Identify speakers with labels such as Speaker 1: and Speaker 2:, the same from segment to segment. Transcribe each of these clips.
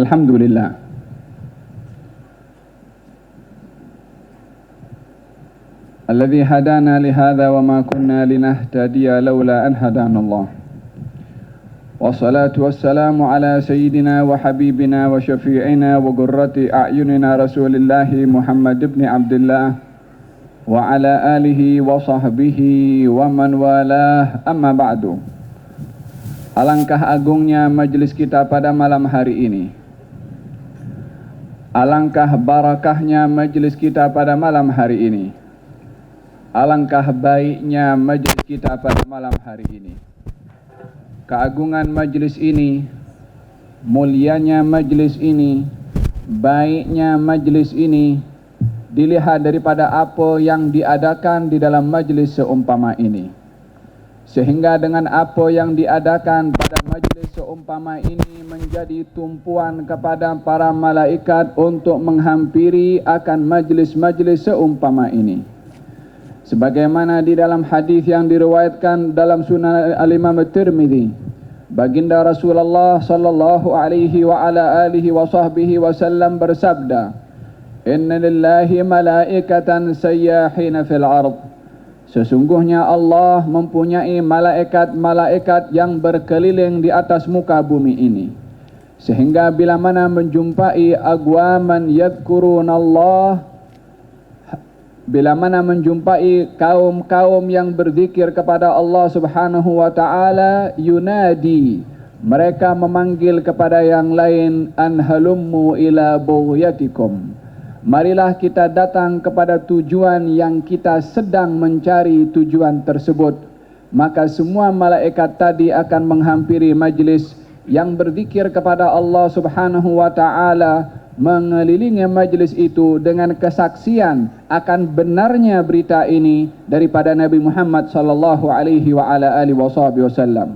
Speaker 1: Alhamdulillah. Alladzi hadana lihadza wa ma kunna linahtadiya laula an hadana Allah. Wassalatu wassalamu ala sayyidina wa habibina wa syafi'ina wa qurrati a'yunina Rasulillahi Muhammad ibn Abdullah wa ala alihi wa sahbihi wa man walah, amma ba'du. Alangkah agungnya majlis kita pada malam hari ini. Alangkah barakahnya majlis kita pada malam hari ini. Alangkah baiknya majlis kita pada malam hari ini. Keagungan majlis ini, mulianya majlis ini, baiknya majlis ini dilihat daripada apa yang diadakan di dalam majlis seumpama ini. Sehingga dengan apa yang diadakan pada majlis seumpama ini menjadi tumpuan kepada para malaikat untuk menghampiri akan majlis-majlis seumpama ini. Sebagaimana di dalam hadis yang diriwayatkan dalam Sunan Al-Imam At-Tirmidzi, baginda Rasulullah sallallahu alaihi wa ala alihi wa sahbihi wasallam bersabda, "Inna lillahi malaikatan sayyahina fil ardh." Sesungguhnya Allah mempunyai malaikat-malaikat yang berkeliling di atas muka bumi ini. Sehingga bila mana menjumpai agwaman yadhkurunallah, bila mana menjumpai kaum-kaum yang berzikir kepada Allah Subhanahu wa taala, yunadi, mereka memanggil kepada yang lain, an halummu ila bughyatikum. Marilah kita datang kepada tujuan yang kita sedang mencari tujuan tersebut. Maka semua malaikat tadi akan menghampiri majlis yang berzikir kepada Allah Subhanahu wa taala, mengelilingi majlis itu dengan kesaksian akan benarnya berita ini daripada Nabi Muhammad sallallahu alaihi wa ala alihi wasallam.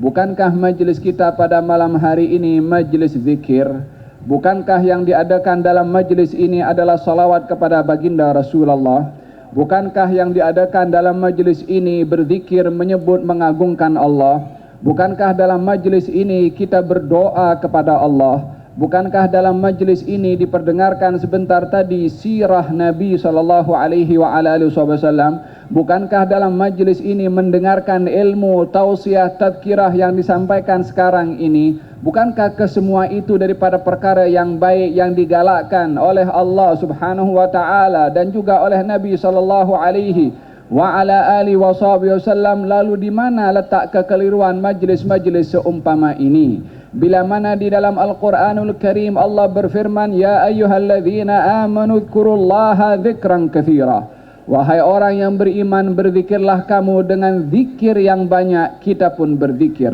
Speaker 1: Bukankah majlis kita pada malam hari ini majlis zikir? Bukankah yang diadakan dalam majlis ini adalah salawat kepada baginda Rasulullah? Bukankah yang diadakan dalam majlis ini berzikir menyebut mengagungkan Allah? Bukankah dalam majlis ini kita berdoa kepada Allah? Bukankah dalam majlis ini diperdengarkan sebentar tadi sirah Nabi sallallahu alaihi wa ala alihi wasallam? Bukankah dalam majlis ini mendengarkan ilmu tausiah tazkirah yang disampaikan sekarang ini? Bukankah kesemua itu daripada perkara yang baik yang digalakkan oleh Allah Subhanahu wa taala dan juga oleh Nabi sallallahu alaihi wa ala alihi wasallam? Lalu di mana letak kekeliruan majlis-majlis seumpama ini? Bila mana di dalam Al-Quranul Karim Allah berfirman, ya ayyuhalladzina amanu dzkurullaha dzikran katsira. Wahai orang yang beriman, berzikirlah kamu dengan zikir yang banyak. Kita pun berzikir.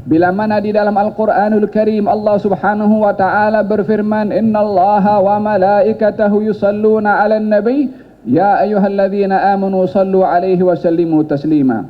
Speaker 1: Bila mana di dalam Al-Quranul Karim Allah Subhanahu wa taala berfirman, innallaha wa malaikatahu yusalluna 'alan nabi ya ayyuhalladzina amanu sallu 'alaihi wa sallimu taslima.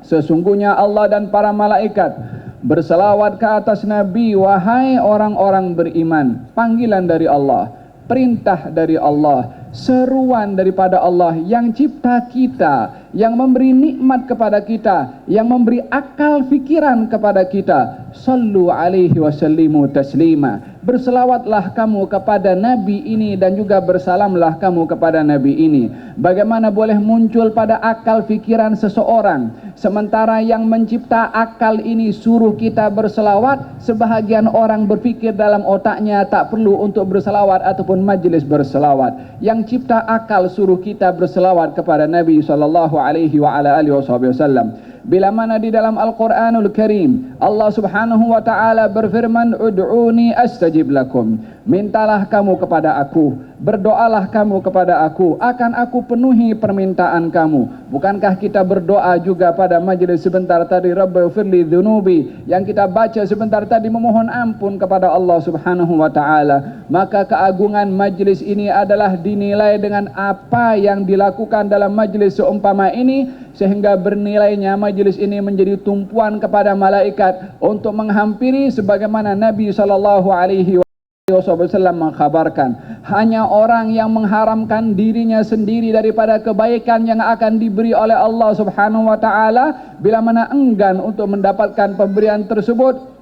Speaker 1: Sesungguhnya Allah dan para malaikat berselawat ke atas Nabi. Wahai orang-orang beriman, panggilan dari Allah, perintah dari Allah, seruan daripada Allah yang cipta kita, yang memberi nikmat kepada kita, yang memberi akal fikiran kepada kita. Sallu alaihi wasallimu taslima. Berselawatlah kamu kepada Nabi ini dan juga bersalamlah kamu kepada Nabi ini. Bagaimana boleh muncul pada akal fikiran seseorang sementara yang mencipta akal ini suruh kita berselawat, sebahagian orang berfikir dalam otaknya tak perlu untuk berselawat ataupun majlis berselawat. Yang cipta akal suruh kita berselawat kepada Nabi sallallahu alaihi wa ala alihi wasallam. Bila mana di dalam Al-Quranul Karim Allah Subhanahu wa taala berfirman, ud'uni astajib lakum. Mintalah kamu kepada aku, berdoalah kamu kepada aku, akan aku penuhi permintaan kamu. Bukankah kita berdoa juga pada majlis sebentar tadi, Rabbighfirli dzunubi, yang kita baca sebentar tadi memohon ampun kepada Allah Subhanahu wa taala. Maka keagungan majlis ini adalah dinilai dengan apa yang dilakukan dalam majlis seumpama ini, sehingga bernilainya majlis ini menjadi tumpuan kepada malaikat untuk menghampiri, sebagaimana Nabi sallallahu alaihi wasallam mengkhabarkan, hanya orang yang mengharamkan dirinya sendiri daripada kebaikan yang akan diberi oleh Allah Subhanahu wa taala, bila mana enggan untuk mendapatkan pemberian tersebut,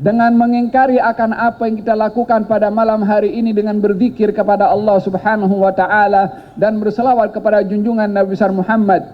Speaker 1: dengan mengingkari akan apa yang kita lakukan pada malam hari ini dengan berzikir kepada Allah Subhanahu wa taala dan berselawat kepada junjungan Nabi besar Muhammad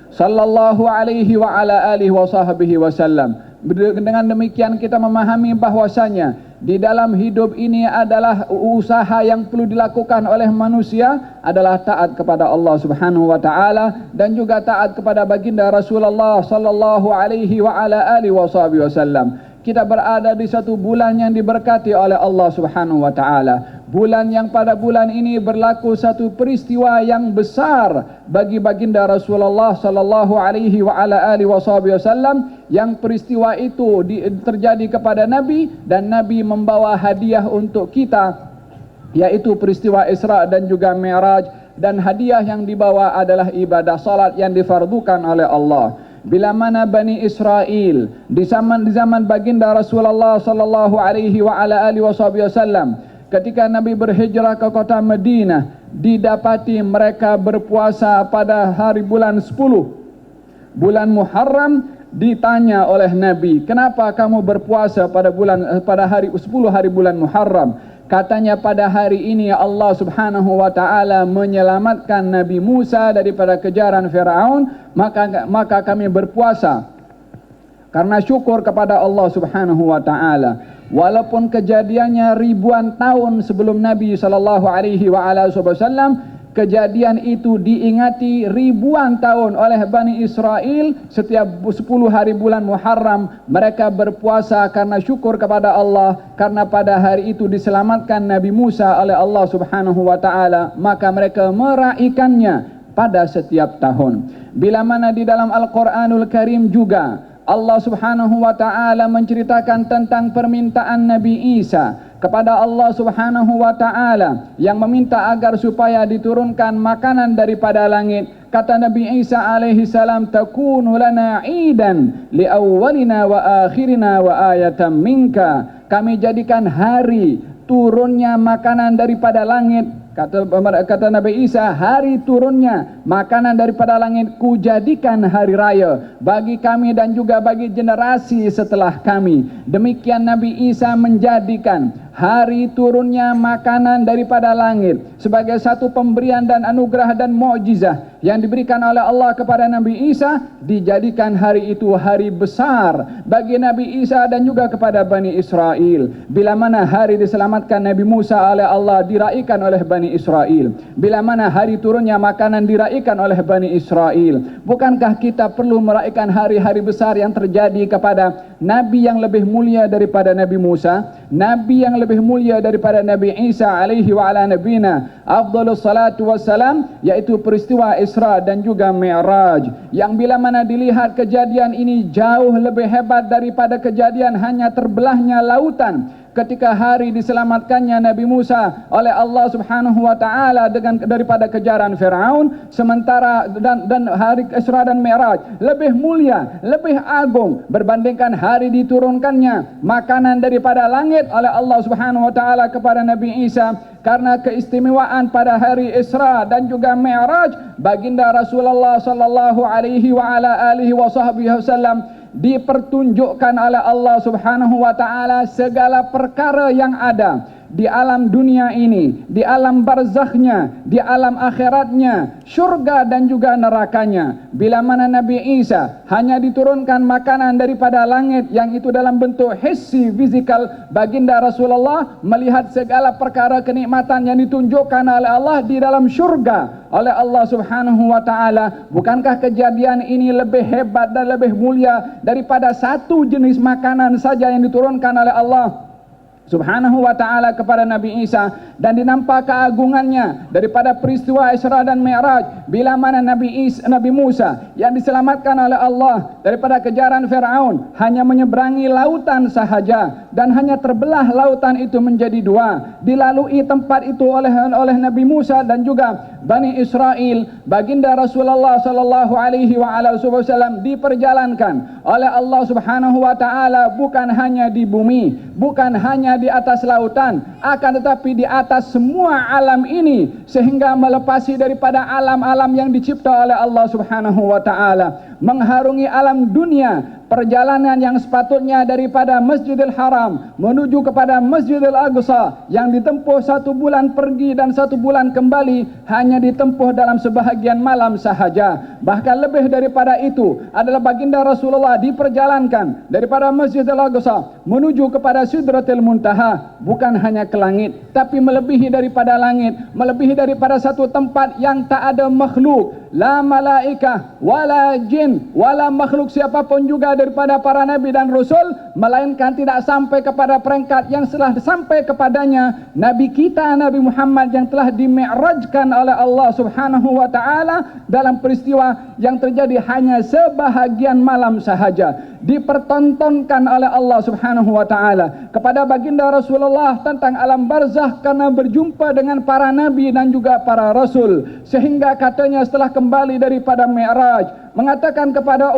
Speaker 1: sallallahu alaihi wa ala alihi wa sahbihi wasallam. Dengan demikian kita memahami bahwasanya di dalam hidup ini adalah usaha yang perlu dilakukan oleh manusia adalah taat kepada Allah Subhanahu wa taala dan juga taat kepada baginda Rasulullah sallallahu alaihi wa ala alihi wasallam. Kita berada di satu bulan yang diberkati oleh Allah Subhanahu wa taala. Bulan yang pada bulan ini berlaku satu peristiwa yang besar bagi baginda Rasulullah sallallahu alaihi wa ala alihi wasallam, yang peristiwa itu terjadi kepada Nabi dan Nabi membawa hadiah untuk kita, yaitu peristiwa Isra dan juga Mi'raj, dan hadiah yang dibawa adalah ibadah salat yang difardukan oleh Allah. Bila mana Bani Israel di zaman baginda Rasulullah sallallahu alaihi wa ala alihi wasallam, ketika Nabi berhijrah ke kota Madinah, didapati mereka berpuasa pada hari bulan 10 bulan Muharram. Ditanya oleh Nabi, kenapa kamu berpuasa pada hari 10 hari bulan Muharram? Katanya, pada hari ini Allah Subhanahu wa taala menyelamatkan Nabi Musa daripada kejaran Firaun, maka kami berpuasa karena syukur kepada Allah Subhanahu wa taala. Walaupun kejadiannya ribuan tahun sebelum Nabi sallallahu alaihi wasallam, kejadian itu diingati ribuan tahun oleh Bani Israel. Setiap 10 hari bulan Muharram mereka berpuasa karena syukur kepada Allah, karena pada hari itu diselamatkan Nabi Musa oleh Allah Subhanahu wa taala, maka mereka meraihkannya pada setiap tahun. Bila mana di dalam Al-Qur'anul Karim juga Allah Subhanahu wa taala menceritakan tentang permintaan Nabi Isa kepada Allah Subhanahu wa taala yang meminta agar supaya diturunkan makanan daripada langit. Kata Nabi Isa alaihi salam, takunu lana idan li awwalina wa akhirina wa ayatan minka. Kami jadikan hari turunnya makanan daripada langit. Kata Nabi Isa, hari turunnya makanan daripada langit kujadikan hari raya bagi kami dan juga bagi generasi setelah kami. Demikian Nabi Isa menjadikan hari turunnya makanan daripada langit sebagai satu pemberian dan anugerah dan mukjizat yang diberikan oleh Allah kepada Nabi Isa. Dijadikan hari itu hari besar bagi Nabi Isa dan juga kepada Bani Israel. Bila mana hari diselamatkan Nabi Musa oleh Allah diraihkan oleh Bani Israel, bila mana hari turunnya makanan diraihkan oleh Bani Israel. Bukankah kita perlu meraihkan hari-hari besar yang terjadi kepada Nabi yang lebih mulia daripada Nabi Musa, Nabi yang lebih mulia daripada Nabi Isa alaihi wa ala nabina afdhalus salatu wassalam, yaitu peristiwa Isra dan juga Mi'raj, yang bila mana dilihat kejadian ini jauh lebih hebat daripada kejadian hanya terbelahnya lautan ketika hari diselamatkannya Nabi Musa oleh Allah Subhanahu wa taala daripada kejaran Firaun, sementara dan hari Isra dan Mi'raj lebih mulia, lebih agung berbandingkan hari diturunkannya makanan daripada langit oleh Allah Subhanahu wa taala kepada Nabi Isa. Karena keistimewaan pada hari Isra dan juga Mi'raj, baginda Rasulullah sallallahu alaihi wa ala alihi wasallam dipertunjukkan oleh Allah Subhanahu wa taala segala perkara yang ada di alam dunia ini, di alam barzakhnya, di alam akhiratnya, syurga dan juga nerakanya. Bila mana Nabi Isa hanya diturunkan makanan daripada langit yang itu dalam bentuk hissi, fizikal, baginda Rasulullah melihat segala perkara kenikmatan yang ditunjukkan oleh Allah di dalam syurga oleh Allah Subhanahu wa taala. Bukankah kejadian ini lebih hebat dan lebih mulia daripada satu jenis makanan saja yang diturunkan oleh Allah Subhanahu wa ta'ala kepada Nabi Isa, dan dinampak keagungannya daripada peristiwa Isra dan Mi'raj bila mana Nabi Musa yang diselamatkan oleh Allah daripada kejaran Firaun hanya menyeberangi lautan sahaja, dan hanya terbelah lautan itu menjadi dua, dilalui tempat itu oleh Nabi Musa dan juga Bani Israel. Baginda Rasulullah sallallahu alaihi wasallam diperjalankan oleh Allah Subhanahu wa taala bukan hanya di bumi, bukan hanya di atas lautan, akan tetapi di atas semua alam ini, sehingga melepasi daripada alam-alam yang dicipta oleh Allah Subhanahu wa taala. mengharungi alam dunia, perjalanan yang sepatutnya daripada Masjidil Haram menuju kepada Masjidil Aqsa yang ditempuh 1 bulan pergi dan 1 bulan kembali hanya ditempuh dalam sebahagian malam sahaja. Bahkan lebih daripada itu adalah baginda Rasulullah diperjalankan daripada Masjidil Aqsa menuju kepada Sidratil Muntaha, bukan hanya ke langit tapi melebihi daripada langit, melebihi daripada satu tempat yang tak ada makhluk, la malaikah wala jin wala makhluk siapapun juga daripada para nabi dan rasul, melainkan tidak sampai kepada peringkat yang telah sampai kepadanya nabi kita Nabi Muhammad yang telah dimi'rajkan oleh Allah Subhanahu wa taala dalam peristiwa yang terjadi hanya sebahagian malam sahaja. Dipertontonkan oleh Allah Subhanahu wa taala kepada baginda Rasulullah tentang alam barzakh karena berjumpa dengan para nabi dan juga para rasul, sehingga katanya setelah kembali daripada Mi'raj mengatakan kepada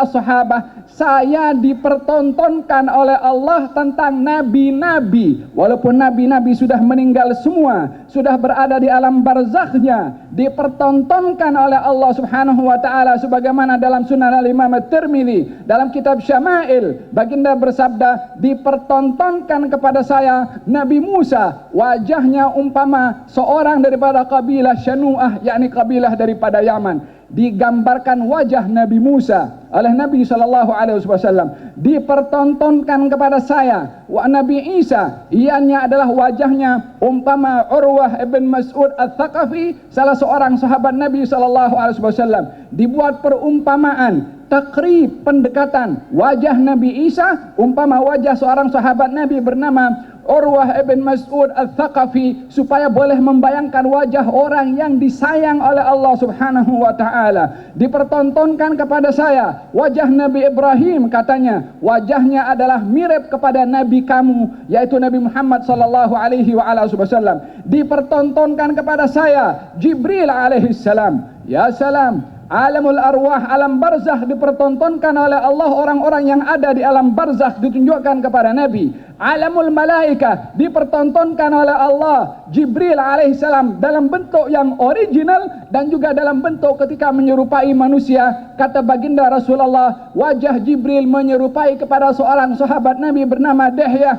Speaker 1: as-sahabah, saya dipertontonkan oleh Allah tentang nabi-nabi, walaupun nabi-nabi sudah meninggal semua, sudah berada di alam barzakhnya, dipertontonkan oleh Allah Subhanahu wa taala sebagaimana dalam Sunan Al-Imam At-Tirmidzi dalam kitab Syama'il, baginda bersabda, dipertontonkan kepada saya Nabi Musa, wajahnya umpama seorang daripada kabilah Syanu'ah, yakni kabilah daripada Yaman. Digambarkan wajah Nabi Musa oleh Nabi SAW. Dipertontonkan kepada saya Nabi Isa, ianya adalah wajahnya umpama Urwah ibn Mas'ud Al-Thaqafi, salah seorang sahabat Nabi SAW. Dibuat perumpamaan, takrib, pendekatan wajah Nabi Isa umpama wajah seorang sahabat Nabi bernama Urwah ibn Mas'ud Al-Thaqafi, supaya boleh membayangkan wajah orang yang disayang oleh Allah Subhanahu wa taala. Dipertontonkan kepada saya wajah Nabi Ibrahim, katanya wajahnya adalah mirip kepada nabi kamu, yaitu Nabi Muhammad sallallahu alaihi wasallam. Dipertontonkan kepada saya Jibril alaihi salam. Ya salam, alamul arwah, alam barzakh dipertontonkan oleh Allah, orang-orang yang ada di alam barzakh ditunjukkan kepada Nabi. Alamul malaikah dipertontonkan oleh Allah Jibril alaihissalam dalam bentuk yang original dan juga dalam bentuk ketika menyerupai manusia. Kata baginda Rasulullah, wajah Jibril menyerupai kepada seorang sahabat Nabi bernama Dihyah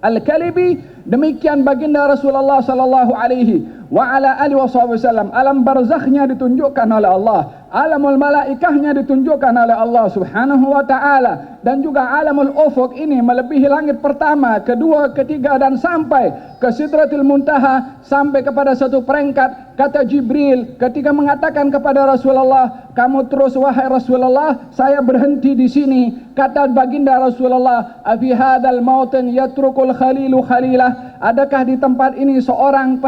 Speaker 1: Al-Kalibi. Demikian baginda Rasulullah sallallahu alaihi wa ala alihi wasallam. Alam barzakhnya ditunjukkan oleh Allah, alamul malaikahnya ditunjukkan oleh Allah Subhanahu wa taala, dan juga alamul ufuq ini melebihi langit pertama, kedua, ketiga dan sampai ke Sidratil Muntaha, sampai kepada satu peringkat. Kata Jibril ketika mengatakan kepada Rasulullah, kamu terus wahai Rasulullah, saya berhenti di sini. Kata baginda Rasulullah, afi hadzal mautin yatrukul khalilu khalilah, adakah di tempat ini seorang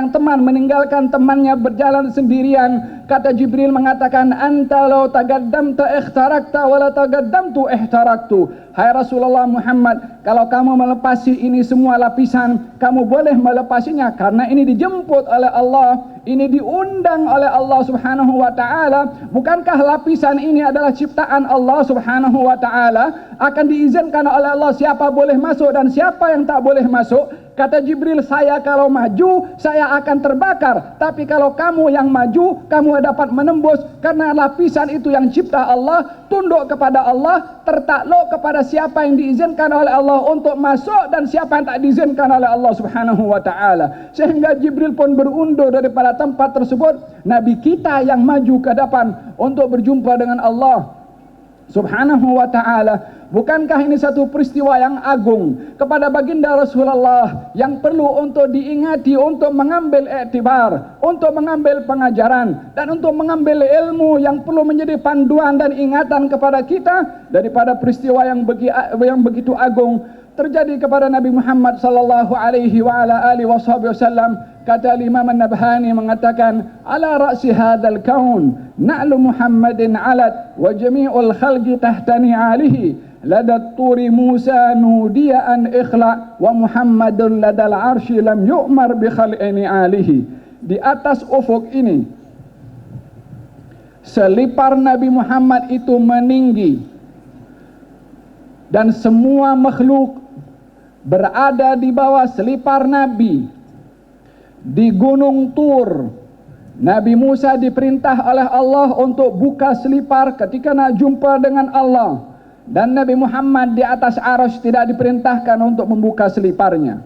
Speaker 1: teman meninggalkan temannya berjalan sendirian? Kata Jibril mengatakan, anta law tagaddamta ikhtarakta wa la tagaddamtu ihtaraktu. Hai Rasulullah Muhammad, kalau kamu melepasi ini semua lapisan, kamu boleh melepasinya karena ini dijemput oleh Allah, ini diundang oleh Allah Subhanahu wa taala. Bukankah lapisan ini adalah ciptaan Allah Subhanahu wa taala? Akan diizinkan oleh Allah siapa boleh masuk dan siapa yang tak boleh masuk. Kata Jibril, saya kalau maju saya akan terbakar, tapi kalau kamu yang maju kamu dapat menembus, karena lapisan itu yang cipta Allah, tunduk kepada Allah, tertakluk kepada siapa yang diizinkan oleh Allah untuk masuk dan siapa yang tak diizinkan oleh Allah Subhanahu wa taala. Sehingga Jibril pun berundur daripada tempat tersebut. Nabi kita yang maju ke depan untuk berjumpa dengan Allah Subhanahu wa ta'ala. Bukankah ini satu peristiwa yang agung kepada baginda Rasulullah yang perlu untuk diingati, untuk mengambil iktibar, untuk mengambil pengajaran dan untuk mengambil ilmu yang perlu menjadi panduan dan ingatan kepada kita daripada peristiwa yang begitu agung terjadi kepada Nabi Muhammad sallallahu alaihi wa ala alihi wasallam. Kata Imam An-Nabhani mengatakan, ala ra'si hadzal kaun na'lu Muhammadin alat wa jami'ul khalqi tahtani alihi ladat turi Musa nudiya an ikhla wa Muhammadun ladal arsy lam yu'mar bi khal'ini alihi. Di atas ufuk ini selipar Nabi Muhammad itu meninggi dan semua makhluk berada di bawah selipar Nabi. Di Gunung Tur Nabi Musa diperintah oleh Allah untuk buka selipar ketika nak jumpa dengan Allah, dan Nabi Muhammad di atas arasy tidak diperintahkan untuk membuka seliparnya.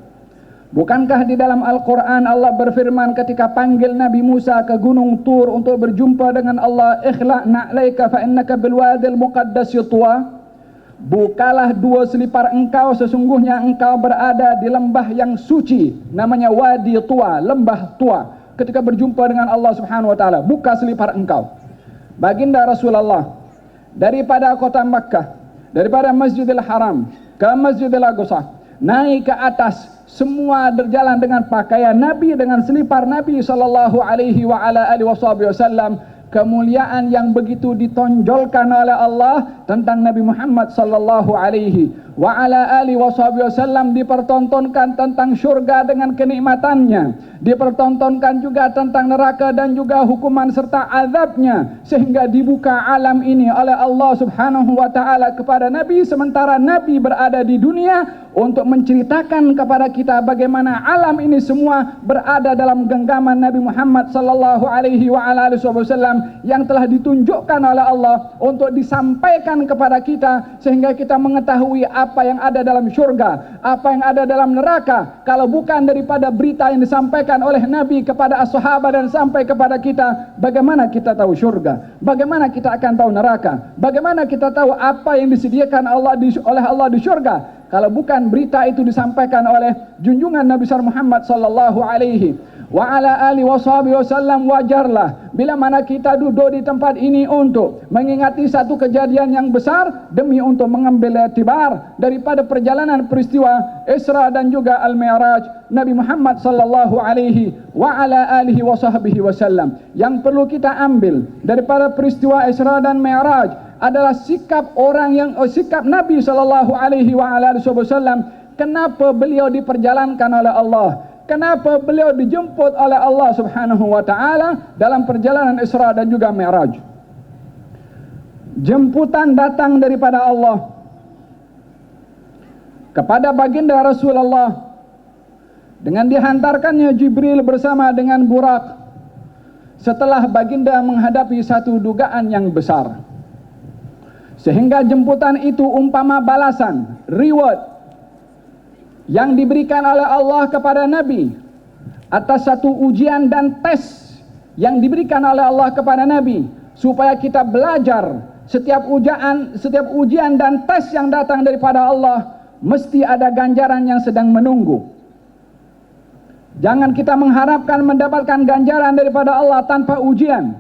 Speaker 1: Bukankah di dalam Al-Quran Allah berfirman ketika panggil Nabi Musa ke Gunung Tur untuk berjumpa dengan Allah, "Ikhla' na'laika fa innaka bil wadil muqaddas tuwa." Bukalah dua selipar engkau, sesungguhnya engkau berada di lembah yang suci, namanya Wadi Tua, lembah tua. Ketika berjumpa dengan Allah Subhanahu wa taala, buka selipar engkau. Baginda Rasulullah daripada kota Makkah, daripada Masjidil Haram ke Masjidil Aqsa, naik ke atas, semua berjalan dengan pakaian Nabi, dengan selipar Nabi sallallahu alaihi wa ala alihi wasallam. Kemuliaan yang begitu ditonjolkan oleh Allah tentang Nabi Muhammad sallallahu alaihi wa ala alihi wasallam, dipertontonkan tentang syurga dengan kenikmatannya, dipertontonkan juga tentang neraka dan juga hukuman serta azabnya, sehingga dibuka alam ini oleh Allah Subhanahu wa taala kepada Nabi, sementara Nabi berada di dunia untuk menceritakan kepada kita bagaimana alam ini semua berada dalam genggaman Nabi Muhammad sallallahu alaihi wa ala alihi wasallam yang telah ditunjukkan oleh Allah untuk disampaikan kepada kita, sehingga kita mengetahui apa yang ada dalam syurga, apa yang ada dalam neraka. Kalau bukan daripada berita yang disampaikan oleh Nabi kepada as-sahabat dan sampai kepada kita, bagaimana kita tahu syurga? Bagaimana kita akan tahu neraka? Bagaimana kita tahu apa yang disediakan oleh Allah di syurga? Kalau bukan berita itu disampaikan oleh junjungan Nabi Muhammad sallallahu alaihi wa ala alihi wasallam, wajarlah bila mana kita duduk di tempat ini untuk mengingati satu kejadian yang besar demi untuk mengambil iktibar daripada perjalanan peristiwa Isra dan juga Al-Mi'raj Nabi Muhammad sallallahu alaihi wa ala alihi wasallam. Yang perlu kita ambil daripada peristiwa Isra dan Mi'raj adalah sikap Nabi sallallahu alaihi wa ala alihi wasallam. Kenapa beliau diperjalankan oleh Allah? Kenapa beliau dijemput oleh Allah Subhanahu wa taala dalam perjalanan Isra dan juga Mi'raj? Jemputan datang daripada Allah kepada baginda Rasulullah dengan dihantarkannya Jibril bersama dengan Burak setelah baginda menghadapi satu dugaan yang besar, sehingga jemputan itu umpama balasan, reward yang diberikan oleh Allah kepada Nabi atas satu ujian dan tes yang diberikan oleh Allah kepada Nabi, supaya kita belajar setiap ujian dan tes yang datang daripada Allah mesti ada ganjaran yang sedang menunggu. Jangan kita mengharapkan mendapatkan ganjaran daripada Allah tanpa ujian.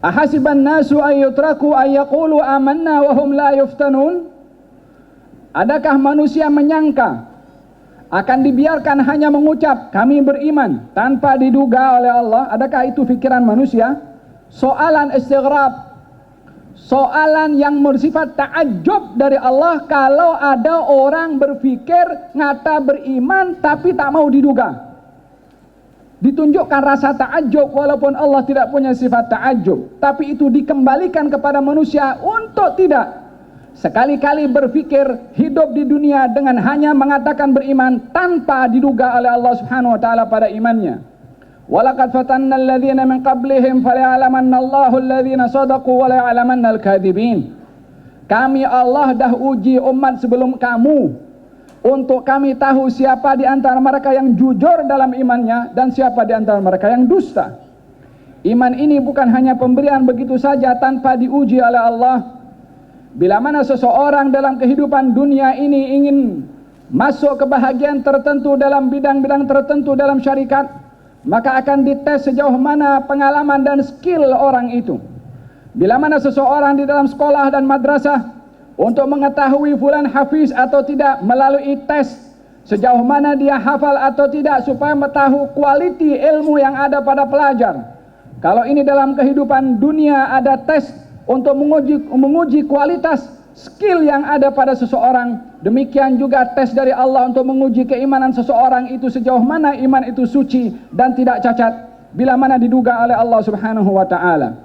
Speaker 1: Ahasiban nasu ayyutraku ayyaqulu amanna wa hum la yuftanun? Adakah manusia menyangka akan dibiarkan hanya mengucap kami beriman tanpa diduga oleh Allah? Adakah itu fikiran manusia? Soalan istighrab, soalan yang bersifat ta'ajjub dari Allah kalau ada orang berfikir ngata beriman tapi tak mau diduga. Ditunjukkan rasa ta'ajjub walaupun Allah tidak punya sifat ta'ajjub, tapi itu dikembalikan kepada manusia untuk tidak sekali-kali berfikir hidup di dunia dengan hanya mengatakan beriman tanpa diduga oleh Allah Subhanahu wa taala pada imannya. Walaqad fatanna alladhina min qablihim falya'lamanna Allahu alladhina shadaqu wa la'lamanna al-kadhibin. Kami Allah dah uji umat sebelum kamu untuk kami tahu siapa di antara mereka yang jujur dalam imannya dan siapa di antara mereka yang dusta. Iman ini bukan hanya pemberian begitu saja tanpa diuji oleh Allah. Bila mana seseorang dalam kehidupan dunia ini ingin masuk kebahagiaan tertentu dalam bidang-bidang tertentu dalam syarikat, maka akan dites sejauh mana pengalaman dan skill orang itu. Bila mana seseorang di dalam sekolah dan madrasah untuk mengetahui fulan hafiz atau tidak melalui tes sejauh mana dia hafal atau tidak supaya mengetahui kualiti ilmu yang ada pada pelajar. Kalau ini dalam kehidupan dunia ada tes untuk menguji kualitas skill yang ada pada seseorang, demikian juga tes dari Allah untuk menguji keimanan seseorang itu sejauh mana iman itu suci dan tidak cacat bila mana diduga oleh Allah Subhanahu wa taala.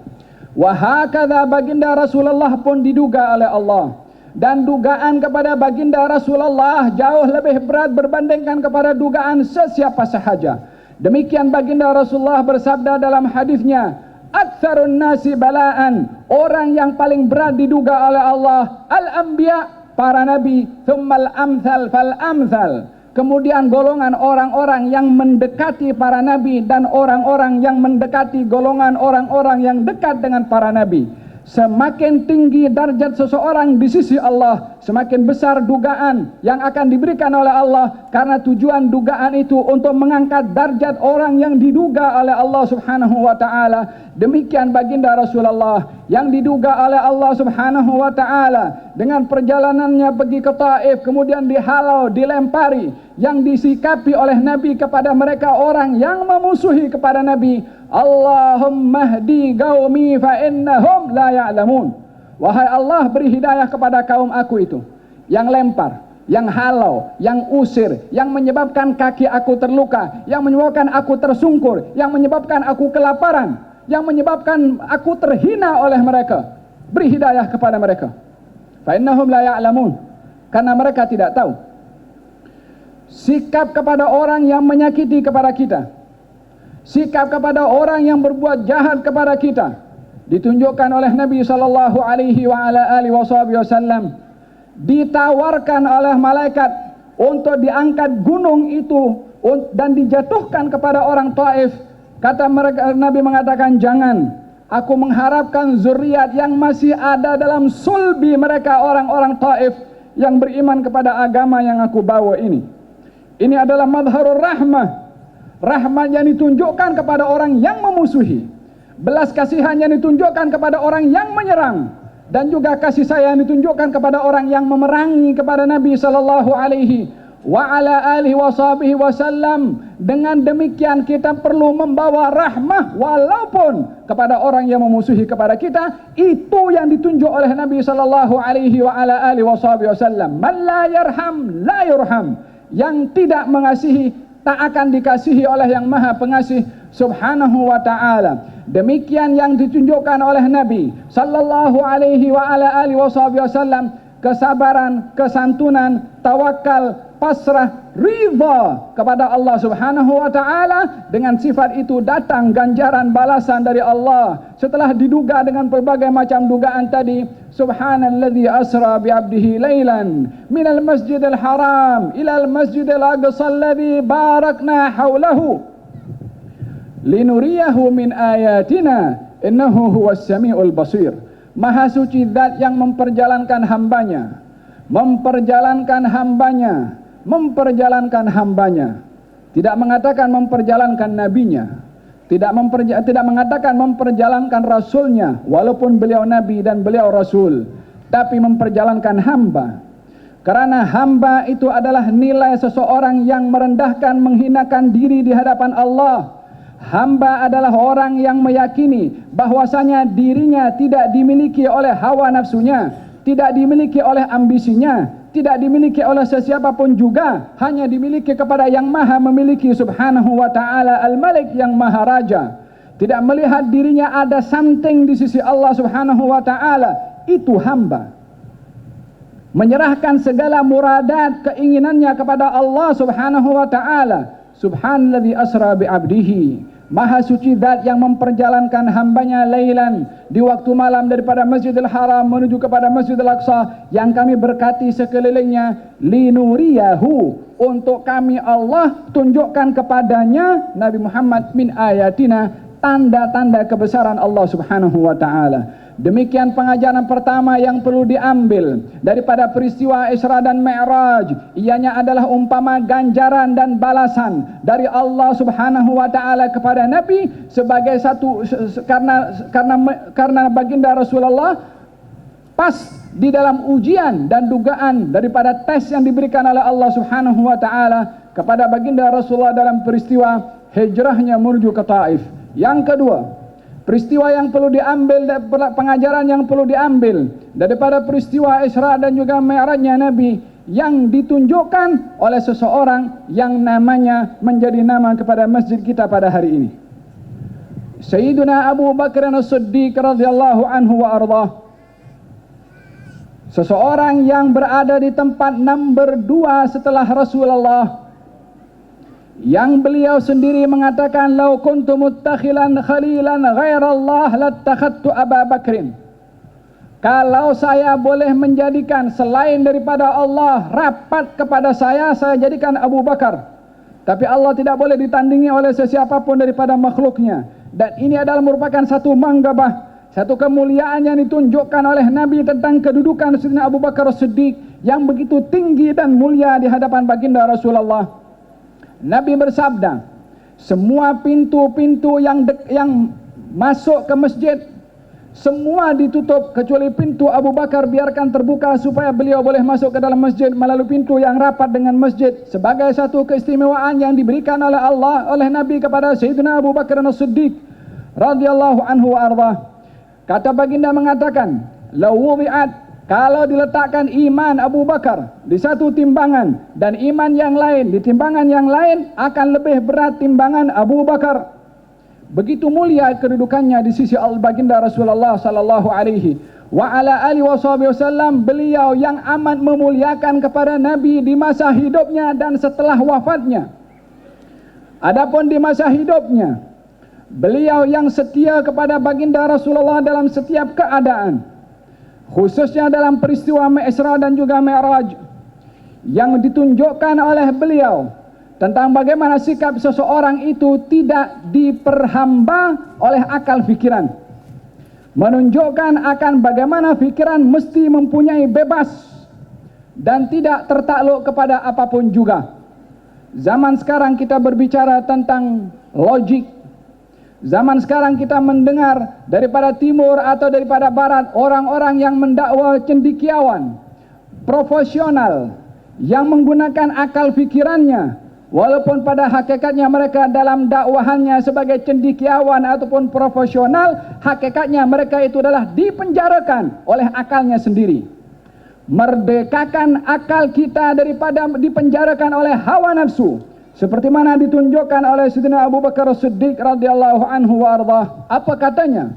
Speaker 1: Wa hakadha baginda Rasulullah pun diduga oleh Allah, dan dugaan kepada baginda Rasulullah jauh lebih berat berbandingkan kepada dugaan sesiapa sahaja. Demikian baginda Rasulullah bersabda dalam hadisnya, aktsarun nasi bala'an, orang yang paling berat diduga oleh Allah, al-anbiya, para nabi, tsummal amsal fal amsal. Kemudian golongan orang-orang yang mendekati para nabi dan orang-orang yang mendekati golongan orang-orang yang dekat dengan para nabi. Semakin tinggi darjat seseorang di sisi Allah, semakin besar dugaan yang akan diberikan oleh Allah, karena tujuan dugaan itu untuk mengangkat darjat orang yang diduga oleh Allah Subhanahu wa taala. Demikian baginda Rasulullah yang diduga oleh Allah Subhanahu wa taala dengan perjalanannya pergi ke Taif, kemudian dihalau, dilempari, yang disikapi oleh Nabi kepada mereka orang yang memusuhi kepada Nabi, Allahumma hdi qaumi fa innahum la ya'lamun. Wahai Allah, beri hidayah kepada kaum aku itu, yang lempar, yang halau, yang usir, yang menyebabkan kaki aku terluka, yang menyebabkan aku tersungkur, yang menyebabkan aku kelaparan, yang menyebabkan aku terhina oleh mereka. Beri hidayah kepada mereka. Fa innahum la ya'lamun, karena mereka tidak tahu. Sikap kepada orang yang menyakiti kepada kita, sikap kepada orang yang berbuat jahat kepada kita, ditunjukkan oleh Nabi sallallahu alaihi wa ala alihi wasallam. Ditawarkan oleh malaikat untuk diangkat gunung itu dan dijatuhkan kepada orang Taif. Kata mereka, Nabi mengatakan, jangan, aku mengharapkan zuriat yang masih ada dalam sulbi mereka orang-orang Taif yang beriman kepada agama yang aku bawa ini. Ini adalah madharur rahmah, rahmat yang ditunjukkan kepada orang yang memusuhi, belas kasihan yang ditunjukkan kepada orang yang menyerang, dan juga kasih sayang ditunjukkan kepada orang yang memerangi kepada Nabi sallallahu alaihi wa ala alihi wasallam. Dengan demikian kita perlu membawa rahmah walaupun kepada orang yang memusuhi kepada kita. Itu yang ditunjuk oleh Nabi sallallahu alaihi wa ala alihi wasallam. Man la yarham la yurham. Yang tidak mengasihi tak akan dikasihi oleh yang Maha Pengasih Subhanahu wa ta'ala. Demikian yang ditunjukkan oleh Nabi sallallahu alaihi wa ala alihi wasallam, kesabaran, kesantunan, tawakal, pasrah, ridha kepada Allah Subhanahu wa ta'ala. Dengan sifat itu datang ganjaran balasan dari Allah. Setelah diduga dengan berbagai macam dugaan tadi, subhanalladzi asra bi'abdihi lailan minal masjidil haram ilal masjidil aqsa alladzi barakna haulahu linuriyahu min ayatina innahu huwas samiul basir. Maha suci zat yang memperjalankan hambanya, tidak mengatakan memperjalankan nabinya, tidak mengatakan memperjalankan rasulnya, walaupun beliau nabi dan beliau rasul, tapi memperjalankan hamba. Karena hamba itu adalah nilai seseorang yang merendahkan, menghinakan diri di hadapan Allah. Hamba adalah orang yang meyakini bahwasanya dirinya tidak dimiliki oleh hawa nafsunya, tidak dimiliki oleh ambisinya, tidak dimiliki oleh sesiapapun juga, hanya dimiliki kepada yang maha memiliki subhanahu wa ta'ala, al-malik yang maha raja. Tidak melihat dirinya ada something di sisi Allah subhanahu wa ta'ala. Itu hamba. Menyerahkan segala muradat keinginannya kepada Allah subhanahu wa ta'ala. Subhanalladzi asra bi'abdihi, maha suci zat yang memperjalankan hambanya lailan, di waktu malam, daripada Masjidil Haram menuju kepada Masjidil Aqsa yang kami berkati sekelilingnya, linuriyahu, untuk kami Allah tunjukkan kepadanya Nabi Muhammad min ayatina, tanda-tanda kebesaran Allah subhanahu wa ta'ala. Demikian pengajaran pertama yang perlu diambil daripada peristiwa Isra dan Mi'raj. Ianya adalah umpama ganjaran dan balasan dari Allah subhanahu wa ta'ala kepada Nabi sebagai satu, karena baginda Rasulullah pas di dalam ujian dan dugaan daripada tes yang diberikan oleh Allah subhanahu wa ta'ala kepada baginda Rasulullah dalam peristiwa hijrahnya menuju ke Taif. Yang kedua, peristiwa yang perlu diambil, pengajaran yang perlu diambil daripada peristiwa Isra dan juga Mi'rajnya Nabi, yang ditunjukkan oleh seseorang yang namanya menjadi nama kepada masjid kita pada hari ini, Sayyiduna Abu Bakr As-Siddiq radhiyallahu anhu wa ardhah. Seseorang yang berada di tempat nomor 2 setelah Rasulullah, yang beliau sendiri mengatakan, "Lau kuntu muttakhilan khalilan ghairallah lattakhadtu Aba Bakrin." Kalau saya boleh menjadikan selain daripada Allah rapat kepada saya jadikan Abu Bakar. Tapi Allah tidak boleh ditandingi oleh sesiapapun daripada makhluknya. Dan ini adalah merupakan satu manggabah, satu kemuliaan yang ditunjukkan oleh Nabi tentang kedudukan Sayyidina Abu Bakar As-Siddiq yang begitu tinggi dan mulia di hadapan baginda Rasulullah. Nabi bersabda, semua pintu-pintu yang masuk ke masjid semua ditutup kecuali pintu Abu Bakar biarkan terbuka supaya beliau boleh masuk ke dalam masjid melalui pintu yang rapat dengan masjid, sebagai satu keistimewaan yang diberikan oleh Allah, oleh Nabi kepada Sayyidina Abu Bakar As-Siddiq radhiyallahu anhu wa ardah. Kata baginda mengatakan, "Lau wudi'at," kalau diletakkan iman Abu Bakar di satu timbangan dan iman yang lain di timbangan yang lain, akan lebih berat timbangan Abu Bakar. Begitu mulia kedudukannya di sisi baginda Rasulullah sallallahu alaihi wa ala alihi wasallam. Beliau yang amat memuliakan kepada Nabi di masa hidupnya dan setelah wafatnya. Adapun di masa hidupnya, beliau yang setia kepada baginda Rasulullah dalam setiap keadaan, khususnya dalam peristiwa Mi'raj dan juga Mi'raj, yang ditunjukkan oleh beliau tentang bagaimana sikap seseorang itu tidak diperhamba oleh akal fikiran, menunjukkan akan bagaimana fikiran mesti mempunyai bebas dan tidak tertakluk kepada apapun juga. Zaman sekarang kita berbicara tentang logik. Zaman sekarang kita mendengar daripada timur atau daripada barat orang-orang yang mendakwa cendekiawan profesional yang menggunakan akal fikirannya, walaupun pada hakikatnya mereka dalam dakwahannya sebagai cendekiawan ataupun profesional, hakikatnya mereka itu adalah dipenjarakan oleh akalnya sendiri. Merdekakan akal kita daripada dipenjarakan oleh hawa nafsu, seperti mana ditunjukkan oleh Sayyidina Abu Bakar As-Siddiq radhiyallahu anhu wa ardah. Apa katanya?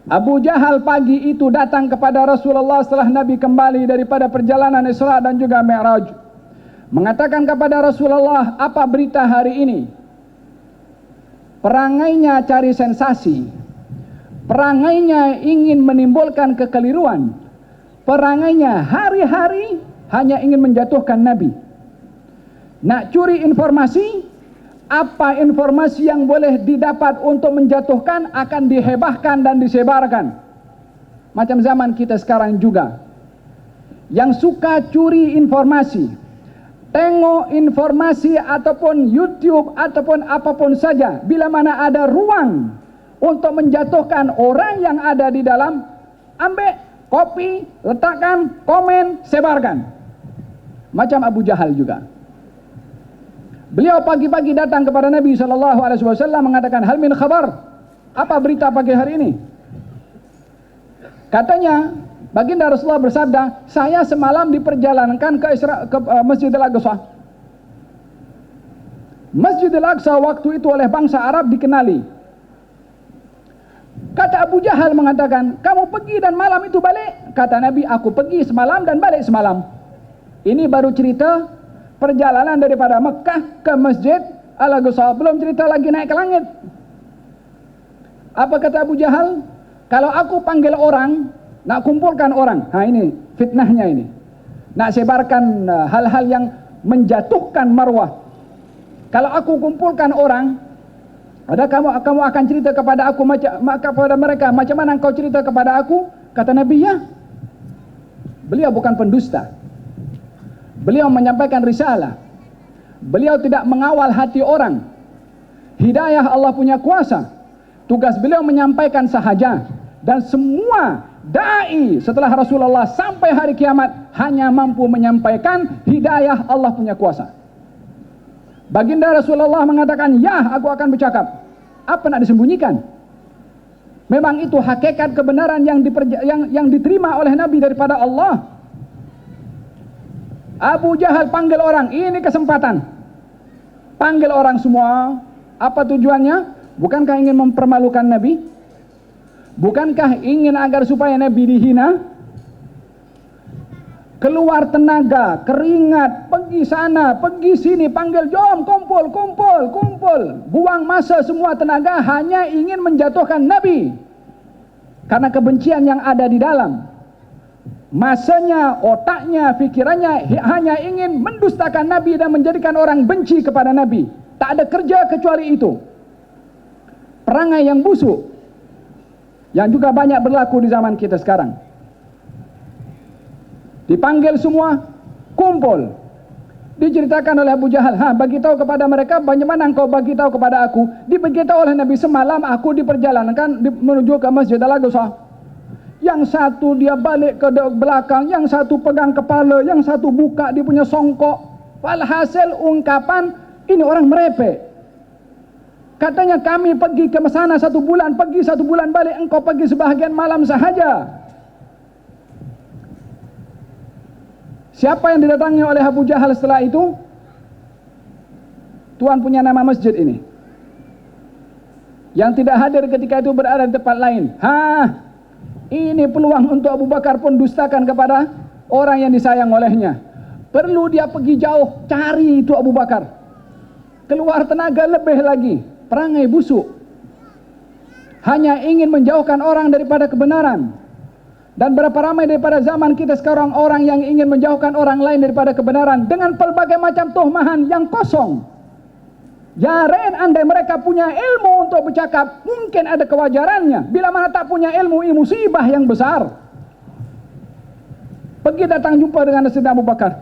Speaker 1: Abu Jahal pagi itu datang kepada Rasulullah setelah Nabi kembali daripada perjalanan Isra dan juga Mi'raj, mengatakan kepada Rasulullah, "Apa berita hari ini?" Perangainya cari sensasi, perangainya ingin menimbulkan kekeliruan, perangainya hari-hari hanya ingin menjatuhkan Nabi. Nak curi informasi, apa informasi yang boleh didapat untuk menjatuhkan akan dihebahkan dan disebarkan. Macam zaman kita sekarang juga, yang suka curi informasi, tengok informasi ataupun YouTube ataupun apapun saja, bila mana ada ruang untuk menjatuhkan orang yang ada di dalam, ambil, copy, letakkan, komen, sebarkan. Macam Abu Jahal juga. Beliau pagi-pagi datang kepada Nabi SAW mengatakan, "Hal min khabar?" Apa berita pagi hari ini? Katanya, baginda Rasulullah bersabda, "Saya semalam diperjalankan ke Masjid Al-Aqsa." Masjid Al-Aqsa waktu itu oleh bangsa Arab dikenali. Kata Abu Jahal mengatakan, "Kamu pergi dan malam itu balik?" Kata Nabi, "Aku pergi semalam dan balik semalam." Ini baru cerita perjalanan daripada Mekah ke Masjid Al-Aqsa, belum cerita lagi naik ke langit. Apa kata Abu Jahal? "Kalau aku panggil orang, nak kumpulkan orang," ini fitnahnya ini, nak sebarkan hal-hal yang menjatuhkan marwah. "Kalau aku kumpulkan orang, ada kamu akan cerita kepada aku kepada mereka, macam mana engkau cerita kepada aku?" Kata Nabi, "Ya." Beliau bukan pendusta. Beliau menyampaikan risalah. Beliau tidak mengawal hati orang. Hidayah Allah punya kuasa. Tugas beliau menyampaikan sahaja. Dan semua dai setelah Rasulullah sampai hari kiamat hanya mampu menyampaikan hidayah Allah punya kuasa. Baginda Rasulullah mengatakan, "Ya, aku akan bercakap." Apa nak disembunyikan? Memang itu hakikat kebenaran yang diterima oleh Nabi daripada Allah. Abu Jahal panggil orang, ini kesempatan. Panggil orang semua. Apa tujuannya? Bukankah ingin mempermalukan Nabi? Bukankah ingin agar supaya Nabi dihina?
Speaker 2: keluar tenaga, keringat, pergi sana, pergi sini, panggil, jom, kumpul, buang masa semua tenaga hanya ingin menjatuhkan Nabi karena kebencian yang ada di dalam. Masanya, otaknya, pikirannya hanya ingin mendustakan Nabi dan menjadikan orang benci kepada Nabi. Tak ada kerja kecuali itu. Perangai yang busuk yang juga banyak berlaku di zaman kita sekarang. Dipanggil semua, kumpul. Diceritakan oleh Abu Jahal, bagi tahu kepada mereka, bagaimana engkau bagi tahu kepada aku? Diberitahu oleh Nabi, semalam aku diperjalankan menuju ke Masjid Al-Aqsa. Yang satu dia balik ke belakang, yang satu pegang kepala, yang satu buka dia punya songkok. Walhasil ungkapan, ini orang merepek. Katanya kami pergi ke sana 1 bulan, pergi 1 bulan balik, engkau pergi sebahagian malam sahaja. Siapa yang didatangi oleh Abu Jahal setelah itu? Tuan punya nama masjid ini. Yang tidak hadir ketika itu berada di tempat lain. Ini peluang untuk Abu Bakar pun dustakan kepada orang yang disayang olehnya. Perlu dia pergi jauh, cari itu Abu Bakar. Keluar tenaga lebih lagi. Perangai busuk. Hanya ingin menjauhkan orang daripada kebenaran. Dan berapa ramai daripada zaman kita sekarang orang yang ingin menjauhkan orang lain daripada kebenaran dengan pelbagai macam tuhmahan yang kosong. Yaren andai mereka punya ilmu untuk bercakap, mungkin ada kewajarannya. Bila mana tak punya ilmu, ini musibah yang besar. Pergi datang jumpa dengan Sayyidina Abu Bakar.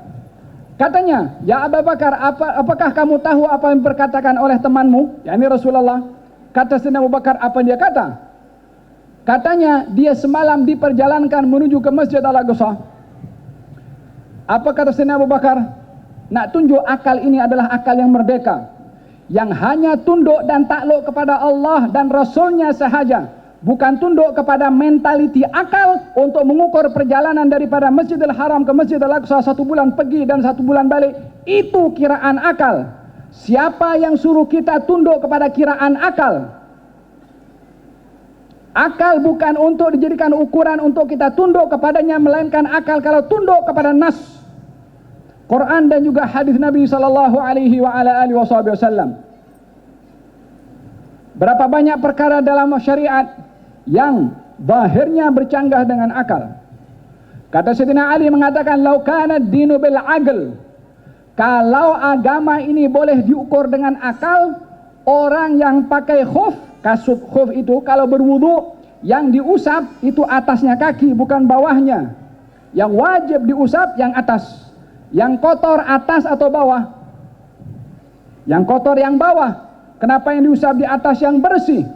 Speaker 2: Katanya, ya Abu Bakar, apakah kamu tahu apa yang berkatakan oleh temanmu? Ya ini Rasulullah. Kata Sayyidina Abu Bakar, apa dia kata? Katanya dia semalam diperjalankan menuju ke Masjid Al-Aqsa. Apa kata Sayyidina Abu Bakar? Nak tunjuk akal ini adalah akal yang merdeka, yang hanya tunduk dan takluk kepada Allah dan Rasulnya sahaja, bukan tunduk kepada mentaliti akal untuk mengukur perjalanan daripada Masjidil Haram ke Masjid Al-Aqsa 1 bulan pergi dan 1 bulan balik. Itu kiraan akal. Siapa yang suruh kita tunduk kepada kiraan akal? Akal bukan untuk dijadikan ukuran untuk kita tunduk kepadanya, melainkan akal kalau tunduk kepada nas Quran dan juga hadis Nabi sallallahu alaihi wasallam. Berapa banyak perkara dalam syariat yang zahirnya bercanggah dengan akal. Kata Sayyidina Ali mengatakan, "Lau kana ad-dinu bil aql." Kalau agama ini boleh diukur dengan akal, orang yang pakai khuf, kasut khuf itu kalau berwudu yang diusap itu atasnya kaki bukan bawahnya. Yang wajib diusap yang atas. Yang kotor atas atau bawah? Yang kotor yang bawah. Kenapa yang diusap di atas yang bersih?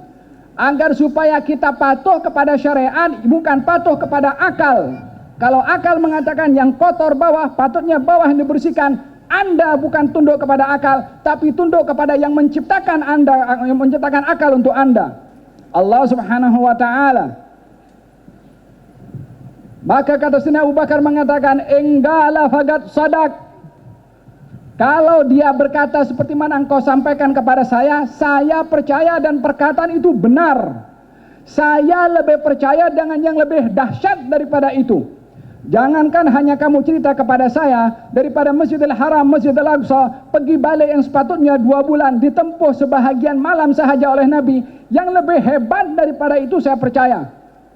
Speaker 2: Agar supaya kita patuh kepada syariat, bukan patuh kepada akal. Kalau akal mengatakan yang kotor bawah, patutnya bawah yang dibersihkan. Anda bukan tunduk kepada akal, tapi tunduk kepada yang menciptakan Anda, yang menciptakan akal untuk Anda, Allah Subhanahu wa ta'ala. Maka kata Sayyidina Abu Bakar mengatakan, enggala fagat sadak. Kalau dia berkata seperti mana engkau sampaikan kepada saya percaya dan perkataan itu benar. Saya lebih percaya dengan yang lebih dahsyat daripada itu. Jangankan hanya kamu cerita kepada saya, daripada Masjidil Haram, Masjidil Aqsa, pergi balik yang sepatutnya 2 bulan, ditempuh sebahagian malam sahaja oleh Nabi. Yang lebih hebat daripada itu saya percaya.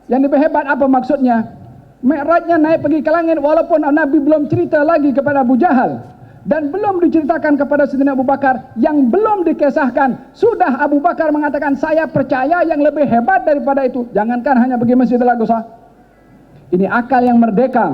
Speaker 2: Yang lebih hebat apa maksudnya? Mi'rajnya naik pergi ke langit, walaupun Nabi belum cerita lagi kepada Abu Jahal, dan belum diceritakan kepada Sayyidina Abu Bakar, yang belum dikisahkan. Sudah Abu Bakar mengatakan, saya percaya yang lebih hebat daripada itu. Jangankan hanya pergi Masjidil Aqsa. Ini akal yang merdeka,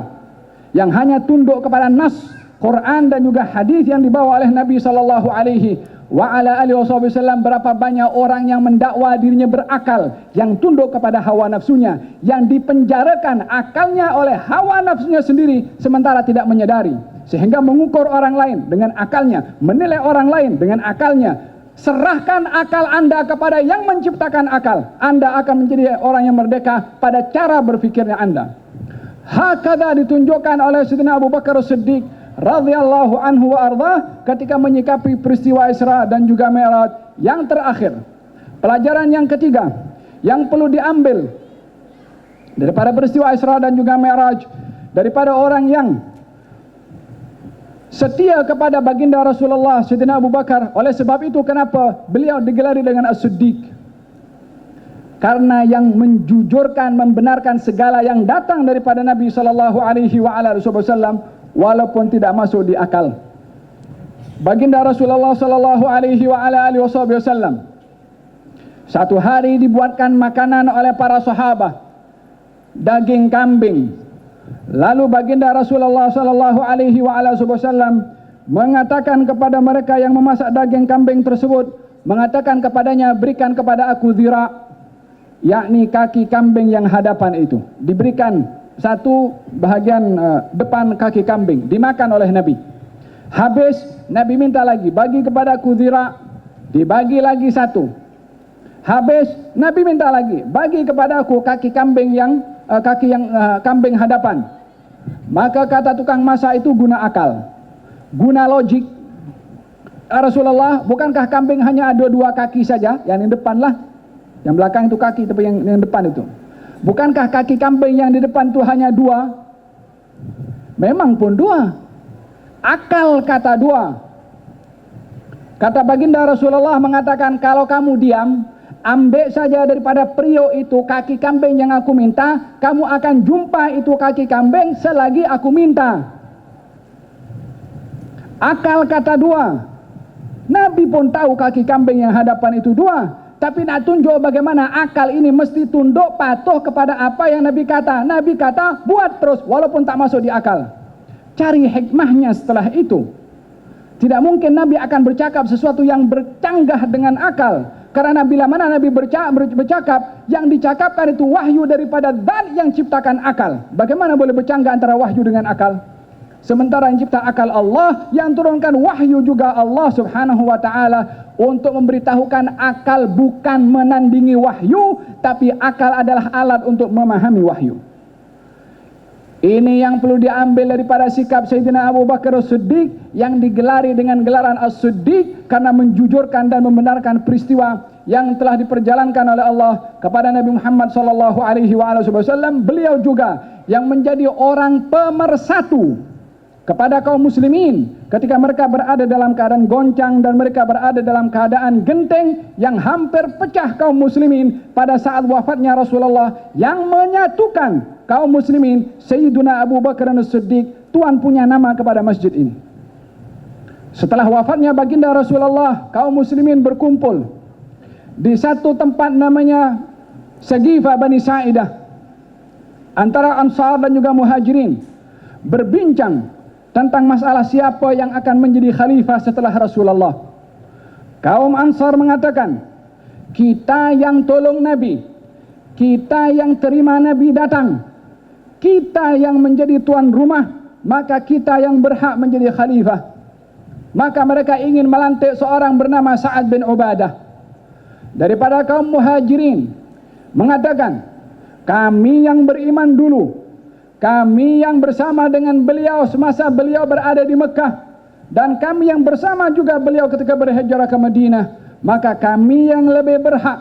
Speaker 2: yang hanya tunduk kepada nas Quran dan juga hadis yang dibawa oleh Nabi sallallahu alaihi wasallam. Berapa banyak orang yang mendakwa dirinya berakal, yang tunduk kepada hawa nafsunya, yang dipenjarakan akalnya oleh hawa nafsunya sendiri sementara tidak menyadari, sehingga mengukur orang lain dengan akalnya, menilai orang lain dengan akalnya. Serahkan akal Anda kepada yang menciptakan akal, Anda akan menjadi orang yang merdeka pada cara berfikirnya Anda. Hakada ditunjukkan oleh Sayyidina Abu Bakar As-Siddiq radhiyallahu anhu wa ardhah ketika menyikapi peristiwa Isra dan juga Mi'raj yang terakhir. Pelajaran yang ketiga yang perlu diambil daripada peristiwa Isra dan juga Mi'raj, daripada orang yang setia kepada baginda Rasulullah Sayyidina Abu Bakar. Oleh sebab itu kenapa beliau digelari dengan As-Siddiq? Karena yang menjujurkan, membenarkan segala yang datang daripada Nabi sallallahu alaihi wasallam walaupun tidak masuk di akal. Baginda Rasulullah sallallahu alaihi wasallam satu hari dibuatkan makanan oleh para sahabat, daging kambing. Lalu baginda Rasulullah sallallahu alaihi wasallam mengatakan kepada mereka yang memasak daging kambing tersebut, mengatakan kepadanya, berikan kepada aku dhira', yakni kaki kambing yang hadapan itu. Diberikan satu bahagian depan kaki kambing, dimakan oleh Nabi. Habis Nabi minta lagi, bagi kepada aku dhira', dibagi lagi satu. Habis Nabi minta lagi, bagi kepada aku kaki kambing yang kambing hadapan. Maka kata tukang masak itu guna akal, guna logik. Rasulullah, bukankah kambing hanya ada dua kaki saja? Yang depan lah, yang belakang itu kaki, tapi yang depan itu. Bukankah kaki kambing yang di depan itu hanya dua? Memang pun dua. Akal kata dua. Kata baginda Rasulullah mengatakan, kalau kamu diam, ambil saja daripada periuk itu kaki kambing yang aku minta, kamu akan jumpa itu kaki kambing selagi aku minta. Akal kata dua. Nabi pun tahu kaki kambing yang hadapan itu dua, tapi nak tunjuk bagaimana akal ini mesti tunduk patuh kepada apa yang Nabi kata. Nabi kata buat terus walaupun tak masuk di akal. Cari hikmahnya setelah itu. Tidak mungkin Nabi akan bercakap sesuatu yang bercanggah dengan akal. Karena bila mana Nabi bercakap, yang dicakapkan itu wahyu daripada zat yang ciptakan akal. Bagaimana boleh bercanggah antara wahyu dengan akal? Sementara yang cipta akal Allah, yang turunkan wahyu juga Allah subhanahu wa ta'ala, untuk memberitahukan akal bukan menandingi wahyu, tapi akal adalah alat untuk memahami wahyu. Ini yang perlu diambil daripada sikap Sayyidina Abu Bakar As-Siddiq yang digelari dengan gelaran As-Siddiq karena menjujurkan dan membenarkan peristiwa yang telah diperjalankan oleh Allah kepada Nabi Muhammad sallallahu alaihi wasallam. Beliau juga yang menjadi orang pemersatu kepada kaum muslimin ketika mereka berada dalam keadaan goncang dan mereka berada dalam keadaan genting yang hampir pecah kaum muslimin pada saat wafatnya Rasulullah, yang menyatukan kaum muslimin Sayyiduna Abu Bakar As-Siddiq, Tuan punya nama kepada masjid ini. Setelah wafatnya baginda Rasulullah, kaum muslimin berkumpul di satu tempat namanya Sagifah Bani Sa'idah, antara Ansar dan juga Muhajirin, berbincang tentang masalah siapa yang akan menjadi khalifah setelah Rasulullah. Kaum Ansar mengatakan, kita yang tolong Nabi, kita yang terima Nabi datang, kita yang menjadi tuan rumah, maka kita yang berhak menjadi khalifah. Maka mereka ingin melantik seorang bernama Sa'ad bin Ubadah. Daripada kaum Muhajirin mengatakan, kami yang beriman dulu, kami yang bersama dengan beliau semasa beliau berada di Mekah, dan kami yang bersama juga beliau ketika berhijrah ke Madinah, maka kami yang lebih berhak.